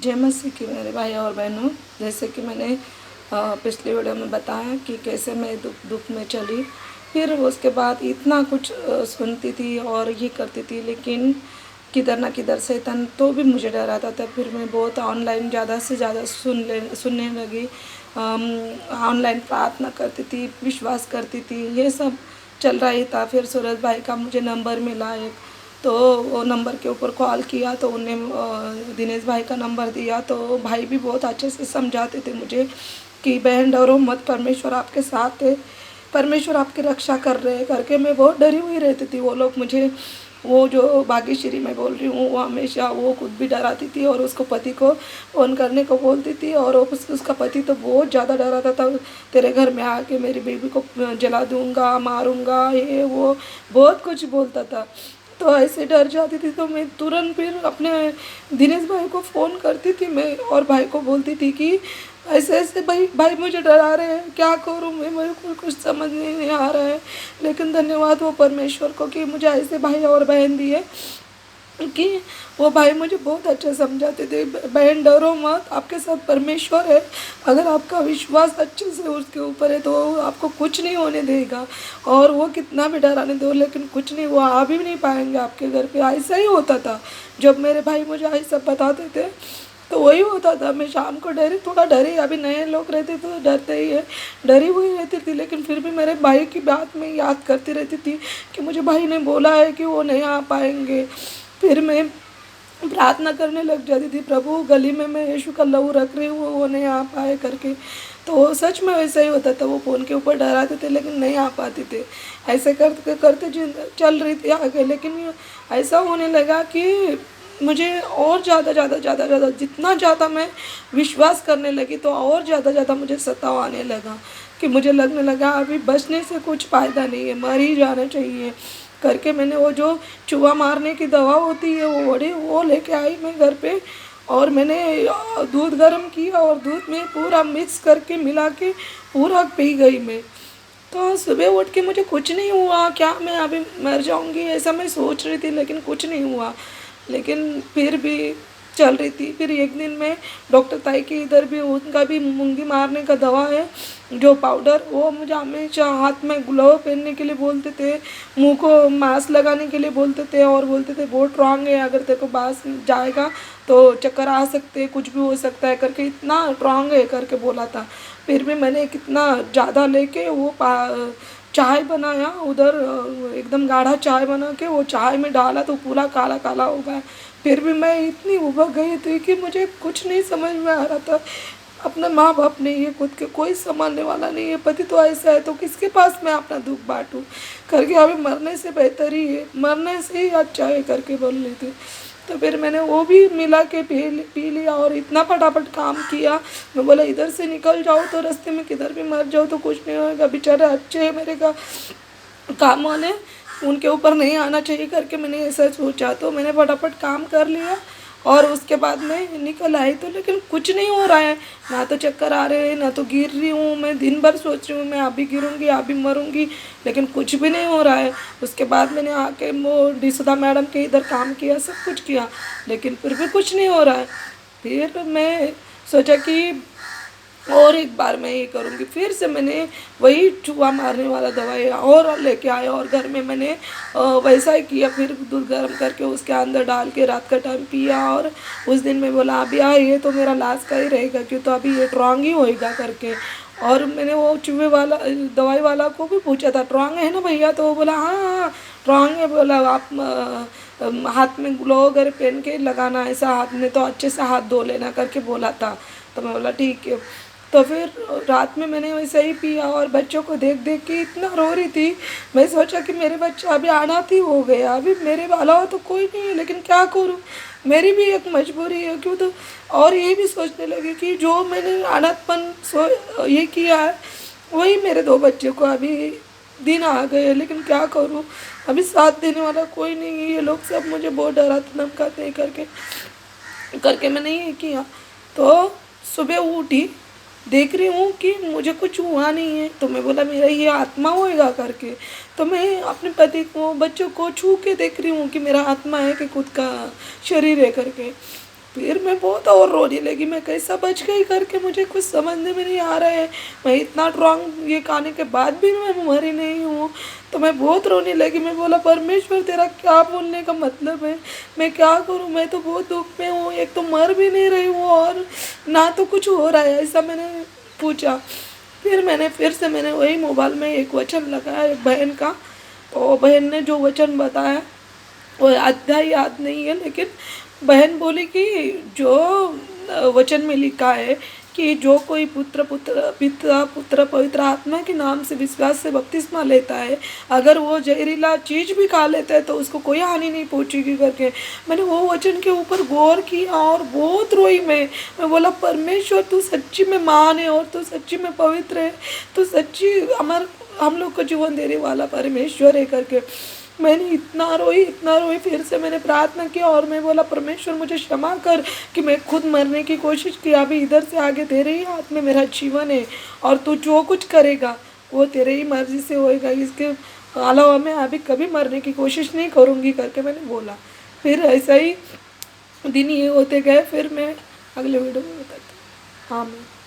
जय मसीह की मेरे भाई और बहनों। जैसे कि मैंने पिछले वीडियो में बताया कि कैसे मैं दुख में चली, फिर उसके बाद इतना कुछ सुनती थी और ये करती थी, लेकिन किधर ना किधर शैतान तो भी मुझे डराता था। फिर मैं बहुत ऑनलाइन ज़्यादा से ज़्यादा सुनने लगी, ऑनलाइन प्रार्थना करती थी, विश्वास करती थी, ये सब चल रहा ही था। फिर सूरज भाई का मुझे नंबर मिला एक, तो वो नंबर के ऊपर कॉल किया तो उन्हें दिनेश भाई का नंबर दिया। तो भाई भी बहुत अच्छे से समझाते थे मुझे कि बहन डरो मत, परमेश्वर आपके साथ है, परमेश्वर आपकी रक्षा कर रहे हैं करके। मैं बहुत डरी हुई रहती थी। वो लोग मुझे, वो जो भाग्यश्री मैं बोल रही हूँ, वो हमेशा वो खुद भी डराती थी और उसको पति को फ़ोन करने को बोलती थी, और उसका पति तो बहुत ज़्यादा डराता था, तेरे घर में आके मेरी बेबी को जला दूँगा, मारूँगा, ये वो बहुत कुछ बोलता था। तो ऐसे डर जाती थी तो मैं तुरंत फिर अपने दिनेश भाई को फ़ोन करती थी मैं, और भाई को बोलती थी कि ऐसे ऐसे भाई भाई मुझे डरा रहे हैं, क्या करूँ मैं, मेरे को कुछ समझ नहीं आ रहा है। लेकिन धन्यवाद वो परमेश्वर को कि मुझे ऐसे भाई और बहन दिए कि वो भाई मुझे बहुत अच्छा समझाते थे, बहन डरो मत, आपके साथ परमेश्वर है, अगर आपका विश्वास अच्छे से उसके ऊपर है तो आपको कुछ नहीं होने देगा। और वो कितना भी डराने दो लेकिन कुछ नहीं, वो आ भी नहीं पाएंगे आपके घर पे। ऐसा ही होता था जब मेरे भाई मुझे ऐसा बताते थे, तो वही होता था। मैं शाम को डरी, थोड़ा डरी, अभी नए लोग रहते तो डरते ही है, डरी हुई रहती थी, लेकिन फिर भी मेरे भाई की बात मैं याद करती रहती थी कि मुझे भाई ने बोला है कि वो नहीं आ पाएंगे। फिर मैं प्रार्थना करने लग जाती थी, प्रभु गली में मैं यीशु का लहू रख रही हूँ, वो नहीं आ पाए करके। तो सच में वैसा ही होता था, वो फ़ोन के ऊपर डराते थे लेकिन नहीं आ पाते थे। ऐसे करते करते चल रही थी आगे, लेकिन ऐसा होने लगा कि मुझे और ज़्यादा जितना ज़्यादा मैं विश्वास करने लगी तो और ज़्यादा मुझे सताव आने लगा कि मुझे लगने लगा अभी बचने से कुछ फ़ायदा नहीं है, मर ही जाना चाहिए करके। मैंने वो जो चूहा मारने की दवा होती है वो लेके आई मैं घर पे, और मैंने दूध गर्म किया और दूध में पूरा मिक्स करके मिला के पूरा पी गई मैं। तो सुबह उठ के मुझे कुछ नहीं हुआ, क्या मैं अभी मर जाऊंगी ऐसा मैं सोच रही थी, लेकिन कुछ नहीं हुआ। लेकिन फिर भी चल रही थी। फिर एक दिन में डॉक्टर ताई के इधर भी, उनका भी मूंगी मारने का दवा है जो पाउडर, वो मुझे हमेशा हाथ में ग्लव पहनने के लिए बोलते थे, मुंह को मास्क लगाने के लिए बोलते थे, और बोलते थे बहुत स्ट्रांग है, अगर तेरे को बास जाएगा तो चक्कर आ सकते हैं, कुछ भी हो सकता है करके, इतना स्ट्रांग है करके बोला था। फिर भी मैंने कितना ज़्यादा लेके वो चाय बनाया उधर, एकदम गाढ़ा चाय बना के वो चाय में डाला तो पूरा काला काला हो गया। फिर भी मैं इतनी उबक गई थी कि मुझे कुछ नहीं समझ में आ रहा था। अपना माँ बाप नहीं है, खुद के कोई संभालने वाला नहीं है, पति तो ऐसा है तो किसके पास मैं अपना दुख बांटूँ करके, अभी मरने से बेहतर ही है, मरने से ही अच्छा है करके बोल रही थी। तो फिर मैंने वो भी मिला के पी लिया और इतना फटाफट काम किया। मैं बोला इधर से निकल जाओ तो रास्ते में किधर भी मर जाओ तो कुछ नहीं होगा, बेचारे अच्छे है मेरे का काम वाले, उनके ऊपर नहीं आना चाहिए करके मैंने ऐसा सोचा। तो मैंने फटाफट काम कर लिया और उसके बाद मैं निकल आई। तो लेकिन कुछ नहीं हो रहा है, ना तो चक्कर आ रहे हैं, ना तो गिर रही हूँ। मैं दिन भर सोच रही हूँ मैं अभी गिरूँगी अभी मरूँगी, लेकिन कुछ भी नहीं हो रहा है। उसके बाद मैंने आके वो डिसुदा मैडम के इधर काम किया, सब कुछ किया, लेकिन फिर भी कुछ नहीं हो रहा है। फिर मैं सोचा कि और एक बार मैं ये करूँगी। फिर से मैंने वही चूहा मारने वाला दवाई और लेके आया और घर में मैंने वैसा ही किया। फिर दूध गर्म करके उसके अंदर डाल के रात का टाइम पिया, और उस दिन मैं बोला अभी ये तो मेरा लास्ट का ही रहेगा, क्यों तो अभी ये स्ट्रॉन्ग ही होएगा करके। और मैंने वो चूहे वाला दवाई वाला को भी पूछा था, स्ट्रॉन्ग है ना भैया, तो वो बोला हाँ हाँ स्ट्रॉन्ग है। बोला आप हाथ में ग्लो वगैरह पहन के लगाना, ऐसा हाथ में तो अच्छे से हाथ धो लेना करके बोला था। तो मैं बोला ठीक है। तो फिर रात में मैंने वैसे ही पिया और बच्चों को देख देख के इतना रो रही थी। मैं सोचा कि मेरे बच्चे अभी अनाथ ही हो गया, अभी मेरे वाला हो तो कोई नहीं है, लेकिन क्या करूँ, मेरी भी एक मजबूरी है, क्यों तो। और ये भी सोचने लगी कि जो मैंने अनाथपन ये किया है वही मेरे दो बच्चे को अभी दिन आ गए, लेकिन क्या करूँ, अभी साथ देने वाला कोई नहीं है, ये लोग सब मुझे बहुत डराते धमकाते करके करके मैंने ये किया। तो सुबह उठी, देख रही हूँ कि मुझे कुछ हुआ नहीं है, तो मैं बोला मेरा ये आत्मा होएगा करके। तो मैं अपने पति को बच्चों को छू के देख रही हूँ कि मेरा आत्मा है कि खुद का शरीर है करके। फिर मैं बहुत और रोने लगी, मैं कैसा बच गई करके मुझे कुछ समझ में नहीं आ रहा है। मैं इतना स्ट्रॉन्ग ये खाने के बाद भी मैं मरी नहीं हूँ। तो मैं बहुत रोने लगी, मैं बोला परमेश्वर तेरा क्या बोलने का मतलब है, मैं क्या करूँ, मैं तो बहुत दुख में हूँ, एक तो मर भी नहीं रही हूँ और ना तो कुछ हो रहा है, ऐसा मैंने पूछा। फिर से मैंने वही मोबाइल में एक वचन लगाया एक बहन का, तो बहन ने जो वचन बताया वो अध्याय याद नहीं है, लेकिन बहन बोली कि जो वचन में लिखा है कि जो कोई पिता पुत्र पवित्र आत्मा के नाम से विश्वास से बपतिस्मा लेता है, अगर वो जहरीला चीज़ भी खा लेता है तो उसको कोई हानि नहीं पहुंचेगी करके। मैंने वो वचन के ऊपर गौर किया और बहुत रोई मैं बोला परमेश्वर तू सच्ची में महान है और तू सच्ची में पवित्र है, तू सच्ची हम लोग को जीवन देने वाला परमेश्वर है करके। मैंने इतना रोई, फिर से मैंने प्रार्थना किया और मैं बोला परमेश्वर मुझे क्षमा कर कि मैं खुद मरने की कोशिश की। अभी इधर से आगे तेरे ही हाथ में मेरा जीवन है और तू जो कुछ करेगा वो तेरे ही मर्जी से होएगा, इसके अलावा मैं अभी कभी मरने की कोशिश नहीं करूँगी करके मैंने बोला। फिर ऐसा ही दिन ये होते गए, फिर मैं अगले वीडियो में बताती हूँ। हाँ मैं